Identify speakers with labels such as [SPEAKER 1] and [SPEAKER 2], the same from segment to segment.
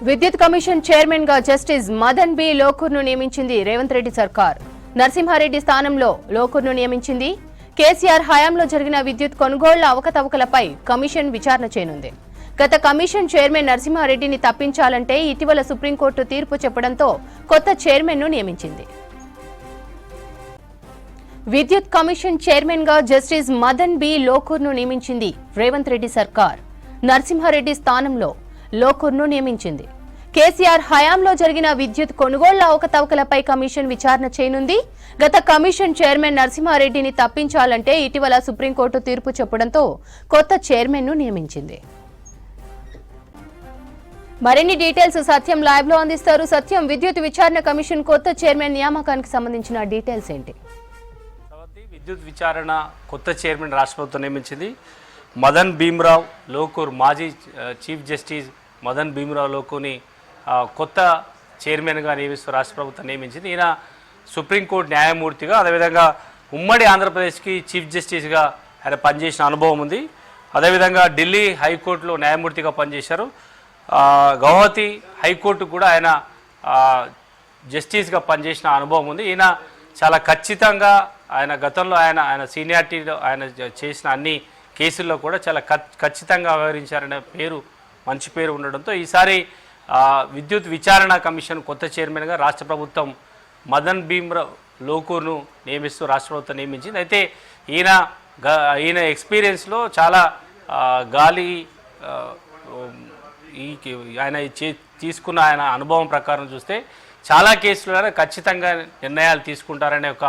[SPEAKER 1] విద్యుత్ commission chairman గా justice Madan B లోకూర్ను నియమించింది రేవంత్ రెడ్డి సర్కార్. నరసింహారెడ్డి స్థానంలో లోకూర్ను నియమించింది. కేసీఆర్ హయాంలో జరిగిన విద్యుత్ కొనుగోళ్ల అవకతవకలపై కమిషన్ విచారణ చేయనుంది. గత కమిషన్ చైర్మన్ నరసింహారెడ్డిని తప్పించాలంటే ఇటీవల సుప్రీంకోర్టు తీర్పు చెప్పడంతో కొత్త చైర్మన్ ను నియమించింది. విద్యుత్ కమిషన్ చైర్మన్ గా జస్టిస్ మదన్ బి లోకూర్ను నియమించింది రేవంత్ రెడ్డి సర్కార్. నరసింహారెడ్డి స్థానంలో లోకూర్ను నియమించింది. కేసీఆర్ హయాంలో జరిగిన విద్యుత్ కొనుగోళ్ల అవకతవకలపై కమిషన్ విచారణ చేయనుంది. గత కమిషన్ చైర్మన్ నరసింహారెడ్డిని తప్పించాలంటే ఇటీవల సుప్రీంకోర్టు తీర్పు చెప్పడంతో కొత్త చైర్మన్ ను నియమించింది. మరిన్ని డీటెయిల్స్ సత్యం లైవ్ లో అందిస్తారు. సత్యం, విద్యుత్ విచారణ కమిషన్ కొత్త చైర్మన్ నియామకానికి సంబంధించిన డీటెయిల్స్ ఏంటి?
[SPEAKER 2] విద్యుత్ విచారణ కొత్త చైర్మన్ రాష్ట్ర ప్రభుత్వం నియమించింది. మదన్ భీమ్రావ్ లోకూర్, మాజీ చీఫ్ జస్టిస్ మదన్ భీమ్రావ్ లోకూర్ని కొత్త చైర్మన్గా నియమిస్తూ రాష్ట్ర ప్రభుత్వం నియమించింది. ఈయన సుప్రీంకోర్టు న్యాయమూర్తిగా, అదేవిధంగా ఉమ్మడి ఆంధ్రప్రదేశ్కి చీఫ్ జస్టిస్గా ఆయన పనిచేసిన అనుభవం ఉంది. అదేవిధంగా ఢిల్లీ హైకోర్టులో న్యాయమూర్తిగా పనిచేశారు. గౌహతి హైకోర్టు కూడా ఆయన జస్టిస్గా పనిచేసిన అనుభవం ఉంది. ఈయన చాలా ఖచ్చితంగా ఆయన గతంలో ఆయన సీనియారిటీలో ఆయన చేసిన అన్ని కేసుల్లో కూడా చాలా ఖచ్చితంగా వ్యవహరించారనే మంచి పేరు ఉండడంతో ఈసారి విద్యుత్ విచారణ కమిషన్ కొత్త చైర్మన్గా రాష్ట్ర ప్రభుత్వం మదన్ భీమ్రావ్ లోకూర్ను నియమిస్తూ రాష్ట్ర ప్రభుత్వం నియమించింది. అయితే ఈయన ఎక్స్పీరియన్స్లో చాలా గాలి ఆయన తీసుకున్న ఆయన అనుభవం ప్రకారం చూస్తే చాలా కేసులలో ఖచ్చితంగా నిర్ణయాలు తీసుకుంటారనే ఒక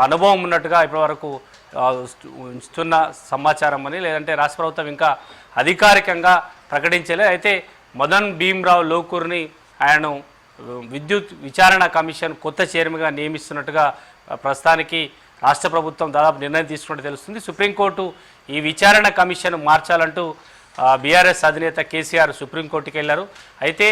[SPEAKER 2] అనుభవం ఉన్నట్టుగా ఇప్పటివరకు ఇస్తున్న సమాచారం అని, లేదంటే రాష్ట్ర ప్రభుత్వం ఇంకా అధికారికంగా ప్రకటించలేదు. అయితే మదన్ భీమ్రావ్ లోకూర్ని ఆయనను విద్యుత్ విచారణ కమిషన్ కొత్త చైర్మన్గా నియమిస్తున్నట్టుగా ప్రస్తుతానికి రాష్ట్ర ప్రభుత్వం దాదాపు నిర్ణయం తీసుకున్నట్టు తెలుస్తుంది. సుప్రీంకోర్టు ఈ విచారణ కమిషన్ మార్చాలంటూ బీఆర్ఎస్ అధినేత కేసీఆర్ సుప్రీంకోర్టుకి వెళ్ళారు. అయితే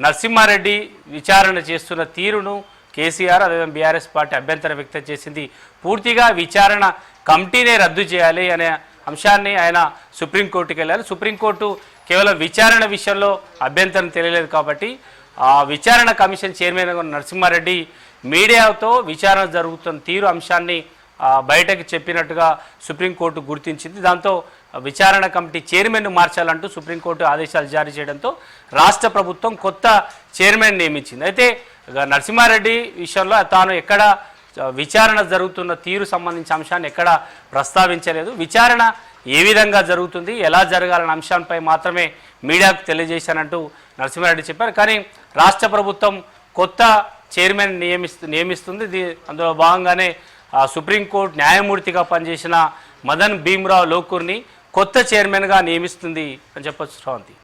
[SPEAKER 2] నరసింహారెడ్డి విచారణ చేస్తున్న తీరును కేసీఆర్ అదేవిధంగా బీఆర్ఎస్ పార్టీ అభ్యంతరం వ్యక్తం చేసింది. పూర్తిగా విచారణ కమిటీనే రద్దు చేయాలి అనే అంశాన్ని ఆయన సుప్రీంకోర్టుకి వెళ్ళారు. సుప్రీంకోర్టు కేవలం విచారణ విషయంలో అభ్యంతరం తెలియలేదు కాబట్టి విచారణ కమిషన్ చైర్మన్ నరసింహారెడ్డి మీడియాతో విచారణ జరుగుతున్న తీరు అంశాన్ని బయటకు చెప్పినట్టుగా సుప్రీంకోర్టు గుర్తించింది. దాంతో విచారణ కమిటీ చైర్మన్ను మార్చాలంటూ సుప్రీంకోర్టు ఆదేశాలు జారీ చేయడంతో రాష్ట్ర ప్రభుత్వం కొత్త చైర్మన్ నియమించింది. అయితే నరసింహారెడ్డి విషయంలో తాను ఎక్కడ విచారణ జరుగుతున్న తీరు సంబంధించిన అంశాన్ని ఎక్కడ ప్రస్తావించలేదు. విచారణ ఏ విధంగా జరుగుతుంది, ఎలా జరగాలన్న అంశాలపై మాత్రమే మీడియాకు తెలియజేశానంటూ నరసింహారెడ్డి చెప్పారు. కానీ రాష్ట్ర ప్రభుత్వం కొత్త చైర్మన్ నియమిస్తుంది. అందులో భాగంగానే సుప్రీంకోర్టు న్యాయమూర్తిగా పనిచేసిన మదన్ భీమ్రావ్ లోకూర్ని కొత్త చైర్మన్గా నియమిస్తుంది అని చెప్పొచ్చు శ్రావంతి.